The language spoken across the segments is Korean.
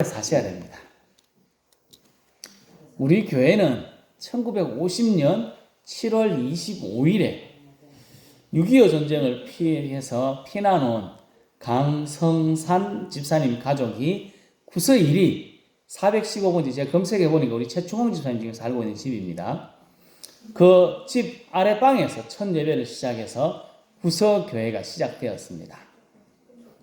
사셔야 됩니다. 우리 교회는 1950년 7월 25일에 6.25 전쟁을 피해서 피난 온 강성산 집사님 가족이 구서일이 415번지 제가 검색해 보니까 우리 최충홍 집사님 지금 살고 있는 집입니다. 그 집 아랫방에서 첫 예배를 시작해서 구서교회가 시작되었습니다.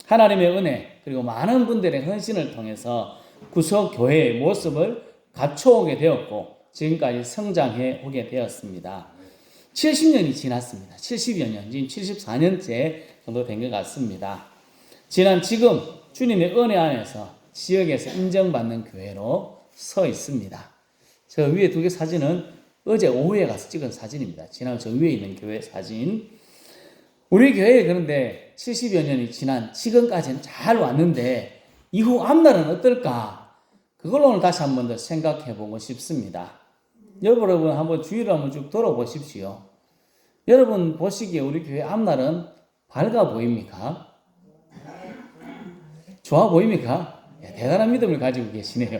하나님의 은혜 그리고 많은 분들의 헌신을 통해서 구서교회의 모습을 갖춰오게 되었고 지금까지 성장해 오게 되었습니다. 70년이 지났습니다. 70여 년, 지금 74년째 정도 된 것 같습니다. 지금 주님의 은혜 안에서 지역에서 인정받는 교회로 서 있습니다. 저 위에 두 개 사진은 어제 오후에 가서 찍은 사진입니다. 지난 저 위에 있는 교회 사진. 우리 교회에 그런데 70여 년이 지난 지금까지는 잘 왔는데 이후 앞날은 어떨까? 그걸 오늘 다시 한 번 더 생각해 보고 싶습니다. 여러분 한번 주위를 한번 쭉 돌아보십시오. 여러분 보시기에 우리 교회 앞날은 밝아 보입니까? 좋아 보입니까? 대단한 믿음을 가지고 계시네요.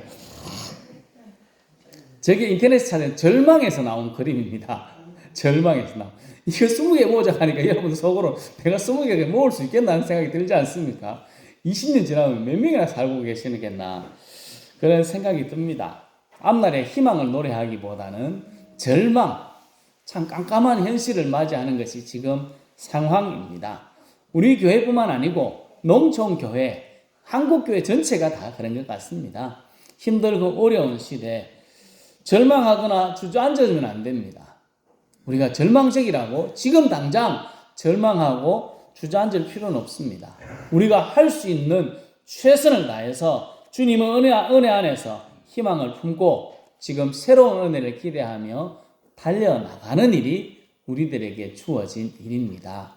저게 인터넷에 찾은 절망에서 나온 그림입니다. 절망에서 나온. 이거 20개 모으자 하니까 여러분 속으로 내가 20개 모을 수 있겠나 하는 생각이 들지 않습니까? 20년 지나면 몇 명이나 살고 계시겠나 그런 생각이 듭니다. 앞날에 희망을 노래하기보다는 절망, 참 깜깜한 현실을 맞이하는 것이 지금 상황입니다. 우리 교회뿐만 아니고 농촌교회, 한국교회 전체가 다 그런 것 같습니다. 힘들고 어려운 시대 절망하거나 주저앉으면 안 됩니다. 우리가 절망적이라고 지금 당장 절망하고 주저앉을 필요는 없습니다. 우리가 할 수 있는 최선을 다해서 주님의 은혜 안에서 희망을 품고 지금 새로운 은혜를 기대하며 달려나가는 일이 우리들에게 주어진 일입니다.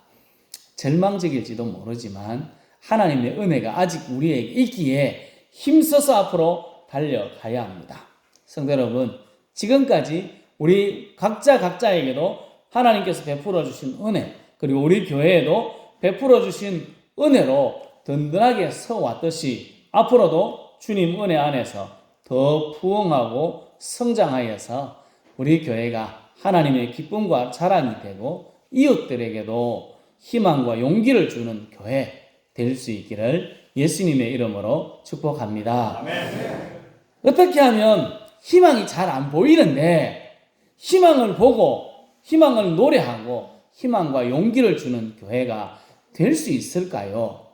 절망적일지도 모르지만 하나님의 은혜가 아직 우리에게 있기에 힘써서 앞으로 달려가야 합니다. 성도 여러분, 지금까지 우리 각자에게도 하나님께서 베풀어 주신 은혜, 그리고 우리 교회에도 베풀어 주신 은혜로 든든하게 서왔듯이 앞으로도 주님 은혜 안에서 더 부흥하고 성장하여서 우리 교회가 하나님의 기쁨과 자랑이 되고 이웃들에게도 희망과 용기를 주는 교회 될 수 있기를 예수님의 이름으로 축복합니다. 아멘. 어떻게 하면 희망이 잘 안 보이는데 희망을 보고 희망을 노래하고 희망과 용기를 주는 교회가 될 수 있을까요?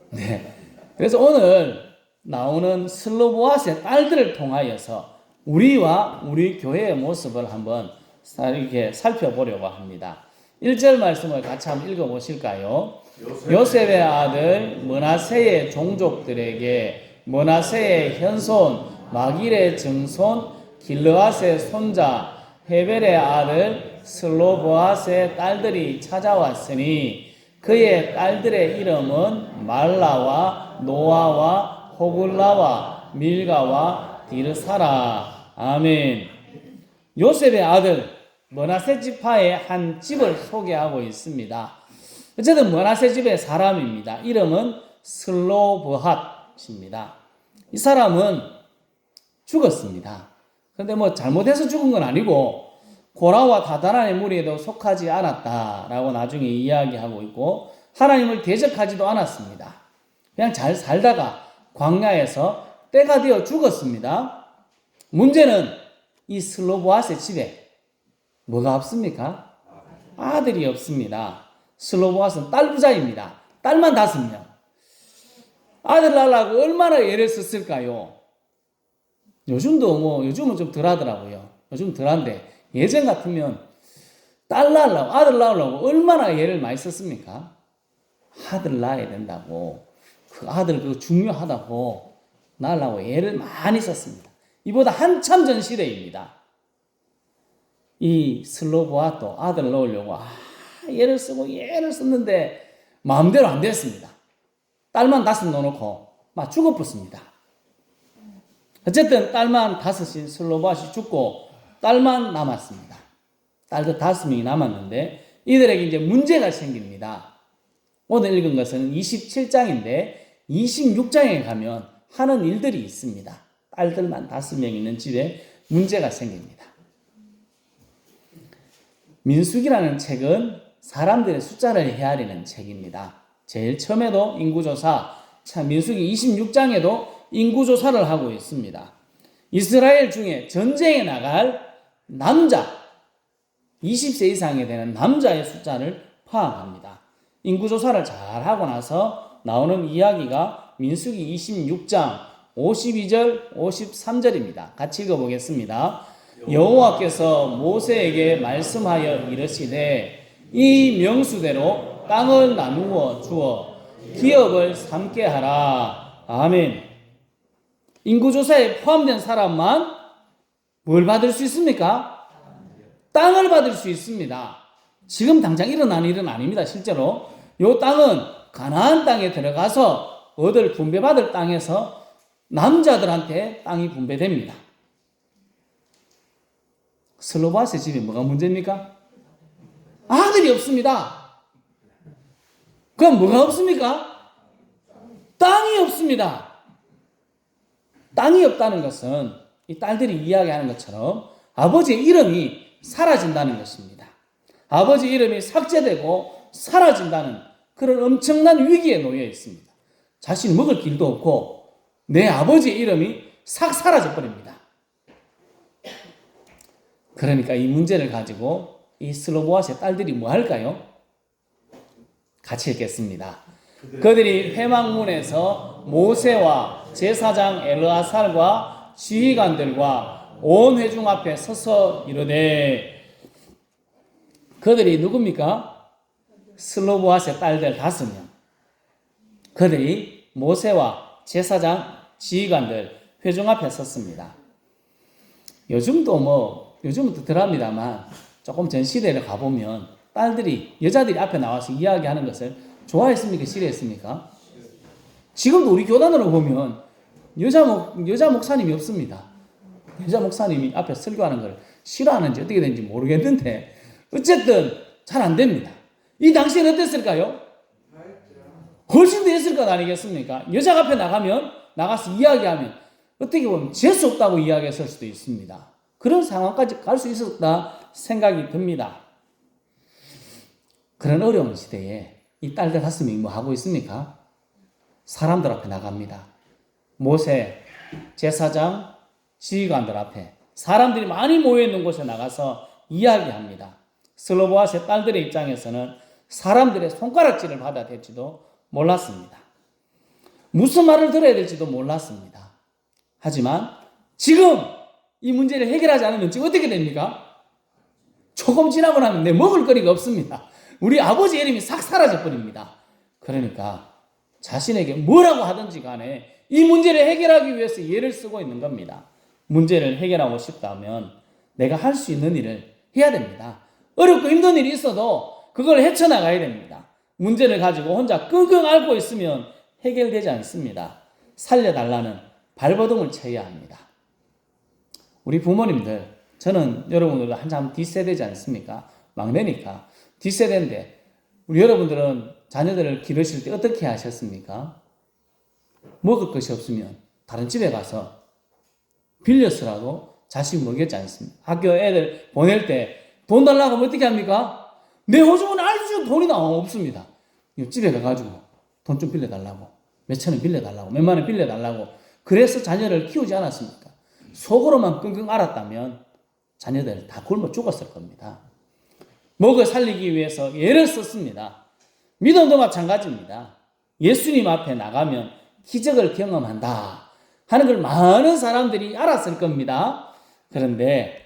네. 그래서 오늘 나오는 슬로보아스의 딸들을 통하여서 우리와 우리 교회의 모습을 한번 이렇게 살펴보려고 합니다. 1절 말씀을 같이 한번 읽어보실까요? 요셉의 아들 므낫세의 종족들에게 므낫세의 현손 마길의 증손 길르앗의 손자 헤벨의 아들 슬로보아스의 딸들이 찾아왔으니 그의 딸들의 이름은 말라와 노아와 호글라와 밀가와 디르사라. 아멘. 요셉의 아들 므낫세 지파의 한 집을 소개하고 있습니다. 어쨌든 므낫세 집의 사람입니다. 이름은 슬로브핫입니다. 이 사람은 죽었습니다. 그런데 잘못해서 죽은 건 아니고 고라와 다단의 무리에도 속하지 않았다라고 나중에 이야기하고 있고 하나님을 대적하지도 않았습니다. 그냥 잘 살다가 광야에서 때가 되어 죽었습니다. 문제는 이 슬로보아스의 집에 뭐가 없습니까? 아들이 없습니다. 슬로보아스는 딸 부자입니다. 딸만 5명. 아들 낳으려고 얼마나 애를 썼을까요? 요즘은 좀 덜 하더라고요. 요즘 덜한데 예전 같으면 딸 낳으려고 아들 낳으려고 얼마나 애를 많이 썼습니까? 아들 낳아야 된다고 그 아들 그거 중요하다고 낳으려고 애를 많이 썼습니다. 이보다 한참 전 시대입니다. 이 슬로보아도 아들 낳으려고 애를 썼는데 마음대로 안 됐습니다. 딸만 5 넣어놓고 막 죽어붙습니다. 어쨌든 딸만 5인 슬로보아시 죽고 딸만 남았습니다. 딸도 5명이 남았는데 이들에게 이제 문제가 생깁니다. 오늘 읽은 것은 27장인데 26장에 가면 하는 일들이 있습니다. 딸들만 5명 있는 집에 문제가 생깁니다. 민수기라는 책은 사람들의 숫자를 헤아리는 책입니다. 제일 처음에도 인구조사, 민수기 26장에도 인구조사를 하고 있습니다. 이스라엘 중에 전쟁에 나갈 남자, 20세 이상이 되는 남자의 숫자를 파악합니다. 인구조사를 잘 하고 나서 나오는 이야기가 민수기 26장 52절, 53절입니다. 같이 읽어보겠습니다. 여호와께서 모세에게 말씀하여 이르시되 이 명수대로 땅을 나누어 주어 기업을 삼게 하라. 아멘. 인구조사에 포함된 사람만 뭘 받을 수 있습니까? 땅을 받을 수 있습니다. 지금 당장 일어나는 일은 아닙니다. 실제로 이 땅은 가나안 땅에 들어가서 얻을 분배받을 땅에서 남자들한테 땅이 분배됩니다. 슬로바스의 집에 뭐가 문제입니까? 아들이 없습니다. 그럼 뭐가 없습니까? 땅이 없습니다. 땅이 없다는 것은 이 딸들이 이야기하는 것처럼 아버지의 이름이 사라진다는 것입니다. 아버지 이름이 삭제되고 사라진다는 그런 엄청난 위기에 놓여 있습니다. 자신이 먹을 길도 없고 내 아버지의 이름이 싹 사라져 버립니다. 그러니까 이 문제를 가지고 이 슬로보아스의 딸들이 뭐 할까요? 같이 읽겠습니다. 그들이 회막문에서 모세와 제사장 엘르아살과 지휘관들과 온 회중 앞에 서서 이르되, 그들이 누굽니까? 슬로보아스의 딸들 5명. 그들이 모세와 제사장, 지휘관들, 회중 앞에 섰습니다. 요즘은 또 덜합니다만 조금 전 시대를 가보면 여자들이 앞에 나와서 이야기하는 것을 좋아했습니까? 싫어했습니까? 지금도 우리 교단으로 보면 여자 목사님이 없습니다. 여자 목사님이 앞에 설교하는 걸 싫어하는지 어떻게 되는지 모르겠는데 어쨌든 잘 안 됩니다. 이 당시에는 어땠을까요? 훨씬 더 했을 것 아니겠습니까? 여자가 앞에 나가서 이야기하면 어떻게 보면 재수 없다고 이야기했을 수도 있습니다. 그런 상황까지 갈 수 있었다 생각이 듭니다. 그런 어려운 시대에 이 딸들 5명이 뭐 하고 있습니까? 사람들 앞에 나갑니다. 모세, 제사장, 지휘관들 앞에 사람들이 많이 모여있는 곳에 나가서 이야기합니다. 슬로보아스의 딸들의 입장에서는 사람들의 손가락질을 받아야 될지도 몰랐습니다. 무슨 말을 들어야 될지도 몰랐습니다. 하지만 지금 이 문제를 해결하지 않으면 지금 어떻게 됩니까? 조금 지나고 나면 내 먹을 거리가 없습니다. 우리 아버지의 이름이 싹 사라져 버립니다. 그러니까 자신에게 뭐라고 하든지 간에 이 문제를 해결하기 위해서 예를 쓰고 있는 겁니다. 문제를 해결하고 싶다면 내가 할 수 있는 일을 해야 됩니다. 어렵고 힘든 일이 있어도 그걸 헤쳐나가야 됩니다. 문제를 가지고 혼자 끙끙 앓고 있으면 해결되지 않습니다. 살려달라는 발버둥을 쳐야 합니다. 우리 부모님들, 저는 여러분들도 한참 뒷세대지 않습니까? 막내니까 뒷세대인데 우리 여러분들은 자녀들을 기르실 때 어떻게 하셨습니까? 먹을 것이 없으면 다른 집에 가서 빌려서라도 자식 먹였지 않습니까? 학교 애들 보낼 때 돈 달라고 하면 어떻게 합니까? 내 호주머니 알수 돈이 없습니다. 집에 가가지고 돈 좀 빌려달라고, 몇천 원 빌려달라고, 몇만 원 빌려달라고. 그래서 자녀를 키우지 않았습니까? 속으로만 끙끙 앓았다면 자녀들 다 굶어 죽었을 겁니다. 먹여 살리기 위해서 예를 썼습니다. 믿음도 마찬가지입니다. 예수님 앞에 나가면 기적을 경험한다 하는 걸 많은 사람들이 알았을 겁니다. 그런데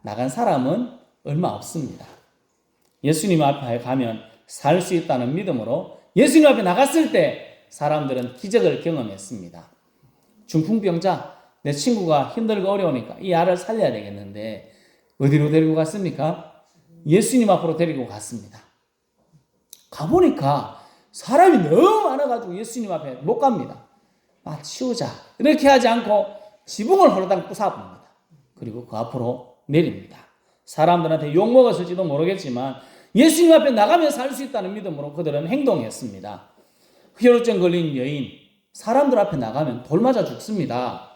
나간 사람은 얼마 없습니다. 예수님 앞에 가면 살 수 있다는 믿음으로 예수님 앞에 나갔을 때 사람들은 기적을 경험했습니다. 중풍병자, 내 친구가 힘들고 어려우니까 이 아를 살려야 되겠는데 어디로 데리고 갔습니까? 예수님 앞으로 데리고 갔습니다. 가보니까 사람이 너무 많아가지고 예수님 앞에 못 갑니다. 치우자 이렇게 하지 않고 지붕을 호로당 부숴봅니다. 그리고 그 앞으로 내립니다. 사람들한테 욕먹었을지도 모르겠지만 예수님 앞에 나가면 살 수 있다는 믿음으로 그들은 행동했습니다. 혈루증 걸린 여인, 사람들 앞에 나가면 돌 맞아 죽습니다.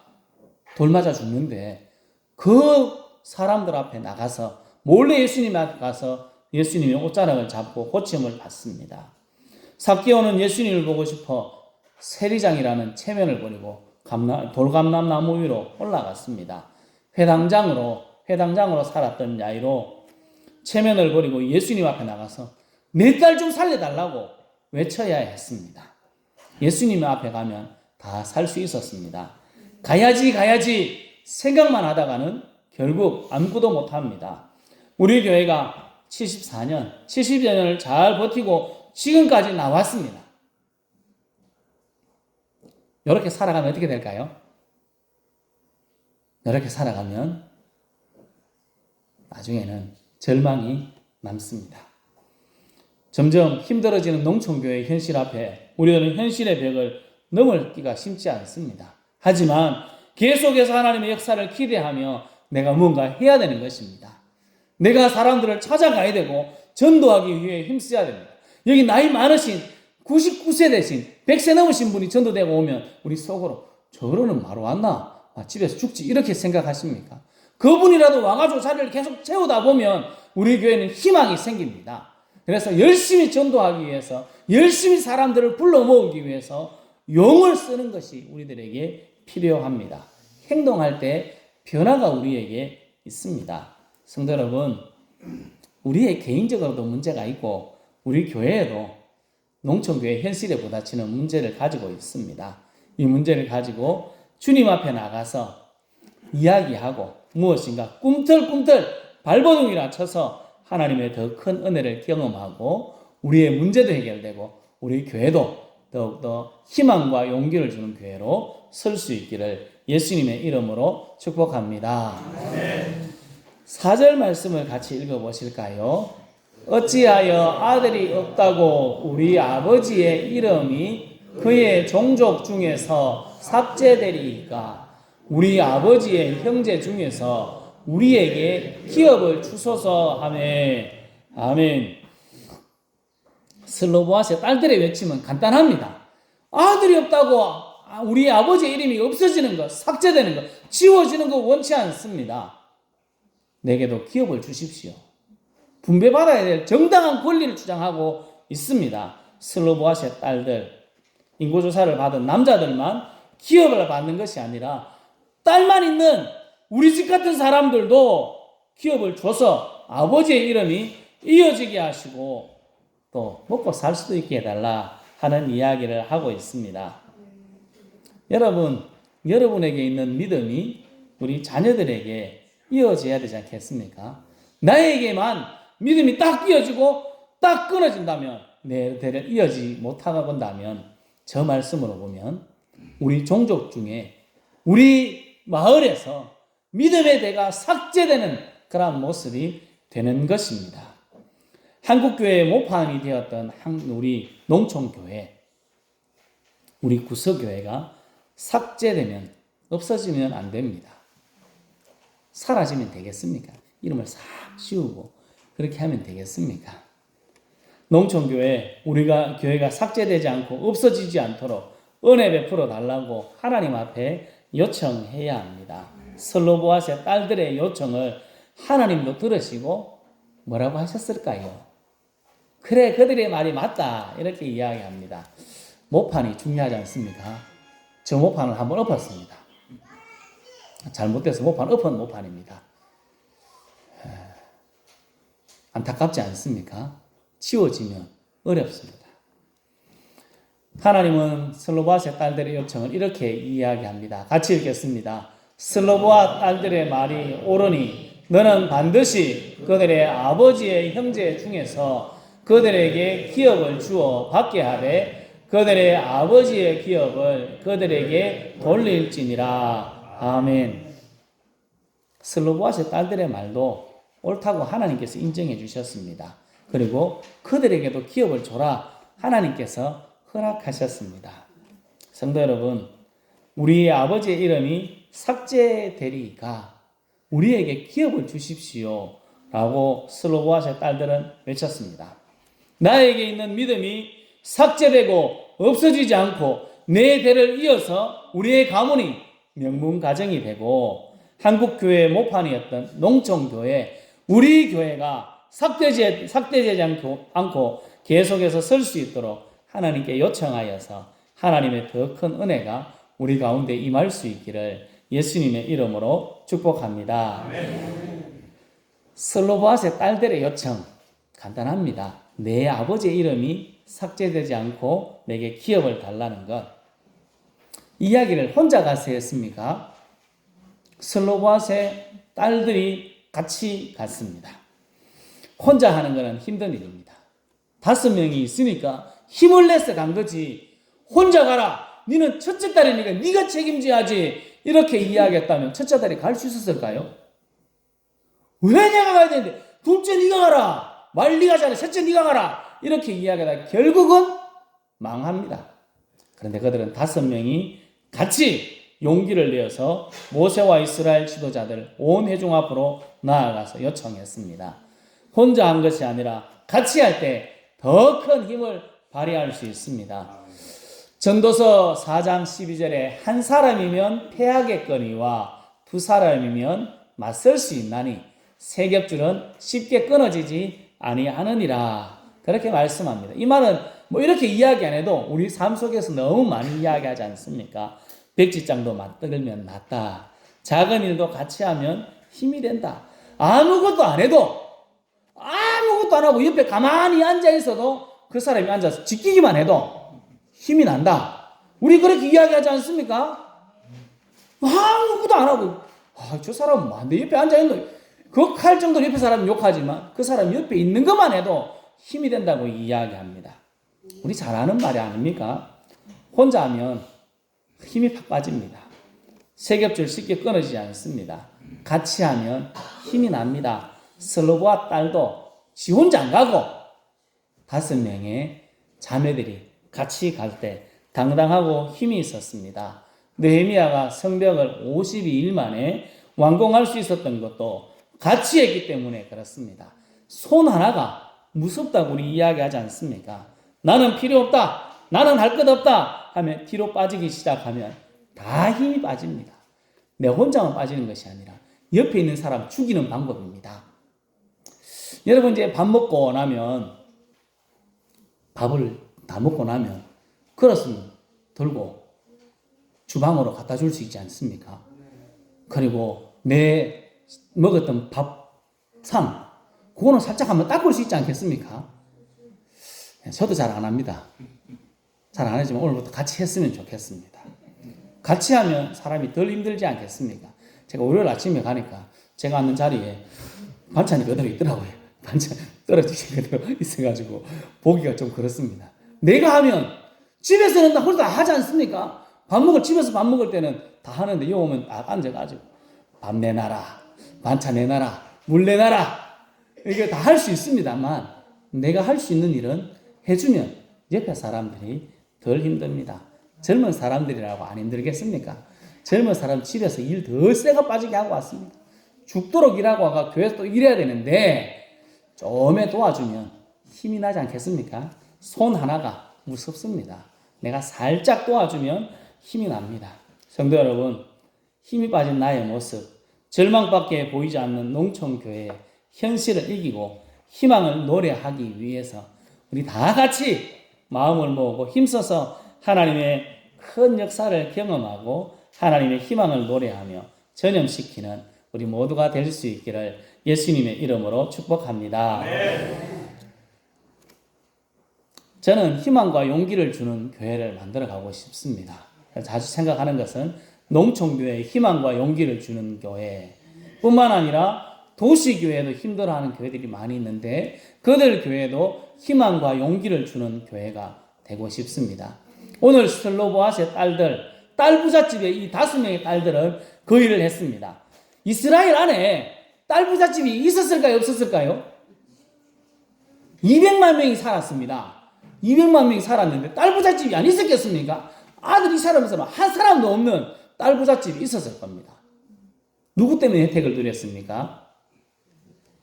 돌 맞아 죽는데 그 사람들 앞에 나가서 몰래 예수님 앞에 가서 예수님의 옷자락을 잡고 고침을 받습니다. 삭개오는 예수님을 보고 싶어 세리장이라는 체면을 버리고 돌감람나무 위로 올라갔습니다. 회당장으로 살았던 야이로 체면을 버리고 예수님 앞에 나가서 내 딸 좀 살려달라고 외쳐야 했습니다. 예수님 앞에 가면 다 살 수 있었습니다. 가야지 생각만 하다가는 결국 아무것도 못합니다. 우리 교회가 70여 년을 잘 버티고 지금까지 나왔습니다. 이렇게 살아가면 어떻게 될까요? 이렇게 살아가면 나중에는 절망이 남습니다. 점점 힘들어지는 농촌교회의 현실 앞에 우리는 현실의 벽을 넘기가 쉽지 않습니다. 하지만 계속해서 하나님의 역사를 기대하며 내가 무언가 해야 되는 것입니다. 내가 사람들을 찾아가야 되고 전도하기 위해 힘써야 됩니다. 여기 나이 많으신 99세 되신 100세 넘으신 분이 전도되고 오면 우리 속으로 저거는 마루 왔나? 집에서 죽지 이렇게 생각하십니까? 그분이라도 와가지고 자리를 계속 채우다 보면 우리 교회는 희망이 생깁니다. 그래서 열심히 전도하기 위해서 열심히 사람들을 불러 모으기 위해서 용을 쓰는 것이 우리들에게 필요합니다. 행동할 때 변화가 우리에게 있습니다. 성도 여러분, 우리의 개인적으로도 문제가 있고 우리 교회에도 농촌교회 현실에 부딪히는 문제를 가지고 있습니다. 이 문제를 가지고 주님 앞에 나가서 이야기하고 무엇인가 꿈틀꿈틀 발버둥이라 쳐서 하나님의 더 큰 은혜를 경험하고 우리의 문제도 해결되고 우리 교회도 더욱더 희망과 용기를 주는 교회로 설 수 있기를 예수님의 이름으로 축복합니다. 4절 말씀을 같이 읽어보실까요? 어찌하여 아들이 없다고 우리 아버지의 이름이 그의 종족 중에서 삭제되리이까? 우리 아버지의 형제 중에서 우리에게 기업을 주소서 하매. 아멘. 슬로보아스의 딸들의 외침은 간단합니다. 아들이 없다고 우리 아버지의 이름이 없어지는 것, 삭제되는 것, 지워지는 것 원치 않습니다. 내게도 기업을 주십시오. 분배받아야 될 정당한 권리를 주장하고 있습니다. 슬로보아스의 딸들, 인구조사를 받은 남자들만 기업을 받는 것이 아니라 딸만 있는 우리 집 같은 사람들도 기업을 줘서 아버지의 이름이 이어지게 하시고 또 먹고 살 수도 있게 해달라 하는 이야기를 하고 있습니다. 여러분에게 있는 믿음이 우리 자녀들에게 이어져야 되지 않겠습니까? 나에게만 믿음이 딱 이어지고 딱 끊어진다면 내 대를 이어지지 못하다 본다면 저 말씀으로 보면 우리 종족 중에 우리 마을에서 믿음의 대가 삭제되는 그런 모습이 되는 것입니다. 한국교회의 모판이 되었던 우리 농촌교회, 우리 구서교회가 삭제되면 없어지면 안 됩니다. 사라지면 되겠습니까? 이름을 싹 지우고 그렇게 하면 되겠습니까? 농촌교회, 우리가 교회가 삭제되지 않고 없어지지 않도록 은혜 베풀어 달라고 하나님 앞에 요청해야 합니다. 슬로보아스의 딸들의 요청을 하나님도 들으시고 뭐라고 하셨을까요? 그래, 그들의 말이 맞다 이렇게 이야기합니다. 모판이 중요하지 않습니까? 저 모판을 한번 엎었습니다. 잘못돼서 모판 엎은 모판입니다. 안타깝지 않습니까? 치워지면 어렵습니다. 하나님은 슬로보아스의 딸들의 요청을 이렇게 이야기합니다. 같이 읽겠습니다. 슬로보아 딸들의 말이 옳으니 너는 반드시 그들의 아버지의 형제 중에서 그들에게 기업을 주어 받게 하되 그들의 아버지의 기업을 그들에게 돌릴지니라. 아멘. 슬로보아스의 딸들의 말도 옳다고 하나님께서 인정해 주셨습니다. 그리고 그들에게도 기업을 줘라 하나님께서 허락하셨습니다. 성도 여러분, 우리의 아버지의 이름이 삭제되리까 우리에게 기업을 주십시오 라고 슬로보아스의 딸들은 외쳤습니다. 나에게 있는 믿음이 삭제되고 없어지지 않고 네 대를 이어서 우리의 가문이 명문 가정이 되고 한국 교회의 모판이었던 농촌교회, 우리 교회가 삭제되지 않고 계속해서 설 수 있도록 하나님께 요청하여서 하나님의 더 큰 은혜가 우리 가운데 임할 수 있기를 예수님의 이름으로 축복합니다. 슬로보앗의 딸들의 요청 간단합니다. 내 아버지의 이름이 삭제되지 않고 내게 기업을 달라는 것. 이야기를 혼자 가서 했습니까? 슬로보앗의 딸들이 같이 갔습니다. 혼자 하는 것은 힘든 일입니다. 5명이 있으니까 힘을 내서 간 거지. 혼자 가라. 너는 첫째 딸이니까 네가 책임져야지. 이렇게 이야기했다면 첫째 딸이 갈 수 있었을까요? 왜 내가 가야 되는데? 둘째 네가 가라. 말 네가 잘해. 셋째 네가 가라. 이렇게 이야기하다 결국은 망합니다. 그런데 그들은 5명이 같이 용기를 내어서 모세와 이스라엘 지도자들 온 회중 앞으로 나아가서 요청했습니다. 혼자 한 것이 아니라 같이 할 때 더 큰 힘을 발휘할 수 있습니다. 전도서 4장 12절에 한 사람이면 패하겠거니와 두 사람이면 맞설 수 있나니 세 겹줄은 쉽게 끊어지지 아니하느니라. 그렇게 말씀합니다. 이 말은 뭐 이렇게 이야기 안 해도 우리 삶 속에서 너무 많이 이야기하지 않습니까? 백지장도 맞들면 낫다. 작은 일도 같이 하면 힘이 된다. 아무것도 안 해도 아무것도 안 하고 옆에 가만히 앉아 있어도 그 사람이 앉아서 지키기만 해도 힘이 난다. 우리 그렇게 이야기하지 않습니까? 아무것도 안 하고 저 사람은 뭔데 옆에 앉아 있는 그 칼 정도로 옆에 사람은 욕하지만 그 사람 옆에 있는 것만 해도 힘이 된다고 이야기합니다. 우리 잘 아는 말이 아닙니까? 혼자 하면 힘이 팍 빠집니다. 세 겹줄 쉽게 끊어지지 않습니다. 같이 하면 힘이 납니다. 슬로보아 딸도 지 혼자 안 가고 5명의 자매들이 같이 갈 때 당당하고 힘이 있었습니다. 느헤미야가 성벽을 52일 만에 완공할 수 있었던 것도 같이 했기 때문에 그렇습니다. 손 하나가 무섭다고 우리 이야기하지 않습니까? 나는 필요 없다. 나는 할 것 없다. 하면 뒤로 빠지기 시작하면 다 힘이 빠집니다. 내 혼자만 빠지는 것이 아니라 옆에 있는 사람 죽이는 방법입니다. 여러분 이제 밥 먹고 나면 밥을 다 먹고 나면 그릇은 들고 주방으로 갖다 줄 수 있지 않습니까? 그리고 내 먹었던 밥상 그거는 살짝 한번 닦을 수 있지 않겠습니까? 저도 잘 안 합니다. 잘 안 하지만 오늘부터 같이 했으면 좋겠습니다. 같이 하면 사람이 덜 힘들지 않겠습니까? 제가 월요일 아침에 가니까 제가 앉는 자리에 반찬이 그대로 있더라고요. 반찬 떨어지신 그대로 있어가지고 보기가 좀 그렇습니다. 내가 하면 집에서는 나 혼자 다 하지 않습니까? 집에서 밥 먹을 때는 다 하는데 여기 오면 딱 앉아가지고 밥 내놔라, 반찬 내놔라, 물 내놔라 이게 다 할 수 있습니다만 내가 할 수 있는 일은 해주면 옆에 사람들이 덜 힘듭니다. 젊은 사람들이라고 안 힘들겠습니까? 젊은 사람 집에서 일 더 세가 빠지게 하고 왔습니다. 죽도록 일하고 와가 교회에서 또 일해야 되는데 좀에 도와주면 힘이 나지 않겠습니까? 손 하나가 무섭습니다. 내가 살짝 도와주면 힘이 납니다. 성도 여러분, 힘이 빠진 나의 모습, 절망밖에 보이지 않는 농촌교회의 현실을 이기고 희망을 노래하기 위해서 우리 다 같이 마음을 모으고 힘써서 하나님의 큰 역사를 경험하고 하나님의 희망을 노래하며 전염시키는 우리 모두가 될 수 있기를 예수님의 이름으로 축복합니다. 저는 희망과 용기를 주는 교회를 만들어 가고 싶습니다. 자주 생각하는 것은 농촌교회에 희망과 용기를 주는 교회 뿐만 아니라 도시교회도 힘들어하는 교회들이 많이 있는데 그들 교회도 희망과 용기를 주는 교회가 되고 싶습니다. 오늘 슬로보앗의 딸 부잣집의 이 5명의 딸들은 그 일을 했습니다. 이스라엘 안에 딸 부잣집이 있었을까요? 없었을까요? 200만 명이 살았습니다. 200만 명이 살았는데 딸 부잣집이 안 있었겠습니까? 아들이 살아면서 한 사람도 없는 딸 부잣집이 있었을 겁니다. 누구 때문에 혜택을 누렸습니까?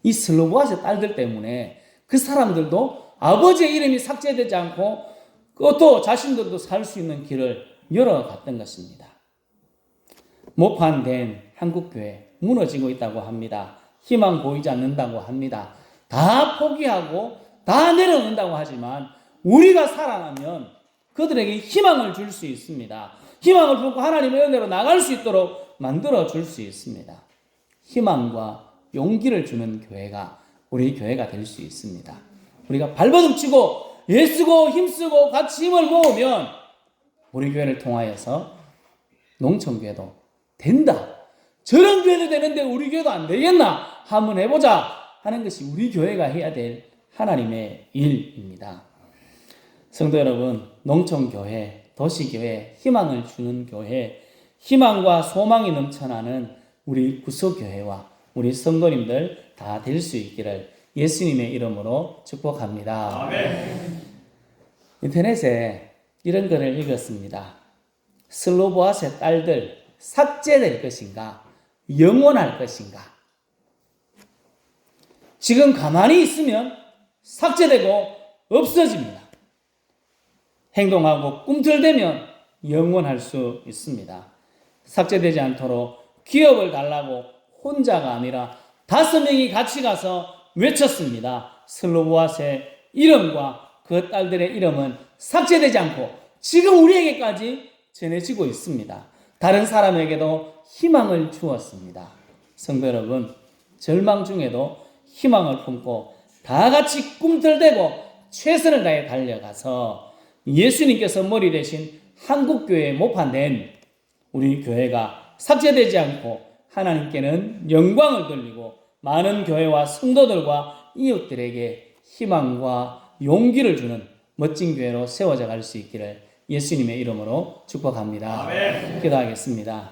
이 슬로보앗의 딸들 때문에 그 사람들도 아버지의 이름이 삭제되지 않고 또 자신들도 살 수 있는 길을 열어갔던 것입니다. 모판된 한국교회 무너지고 있다고 합니다. 희망 보이지 않는다고 합니다. 다 포기하고 다 내려놓는다고 하지만 우리가 살아나면 그들에게 희망을 줄 수 있습니다. 희망을 품고 하나님의 은혜로 나갈 수 있도록 만들어 줄 수 있습니다. 희망과 용기를 주는 교회가 우리 교회가 될 수 있습니다. 우리가 발버둥 치고 애쓰고 힘쓰고 같이 힘을 모으면 우리 교회를 통하여서 농촌교회도 된다. 저런 교회도 되는데 우리 교회도 안 되겠나? 한번 해보자 하는 것이 우리 교회가 해야 될 하나님의 일입니다. 성도 여러분, 농촌교회, 도시교회, 희망을 주는 교회, 희망과 소망이 넘쳐나는 우리 구소교회와 우리 성도님들 다 될 수 있기를 예수님의 이름으로 축복합니다. 아멘. 인터넷에 이런 글을 읽었습니다. 슬로보아스의 딸들 삭제될 것인가? 영원할 것인가? 지금 가만히 있으면 삭제되고 없어집니다. 행동하고 꿈틀대면 영원할 수 있습니다. 삭제되지 않도록 기업을 달라고 혼자가 아니라 5명이 같이 가서 외쳤습니다. 슬로보아스의 이름과 그 딸들의 이름은 삭제되지 않고 지금 우리에게까지 전해지고 있습니다. 다른 사람에게도 희망을 주었습니다. 성도 여러분, 절망 중에도 희망을 품고 다 같이 꿈틀대고 최선을 다해 달려가서 예수님께서 머리 대신 한국교회에 모판된 우리 교회가 삭제되지 않고 하나님께는 영광을 돌리고 많은 교회와 성도들과 이웃들에게 희망과 용기를 주는 멋진 교회로 세워져 갈 수 있기를 예수님의 이름으로 축복합니다. 아멘. 기도하겠습니다.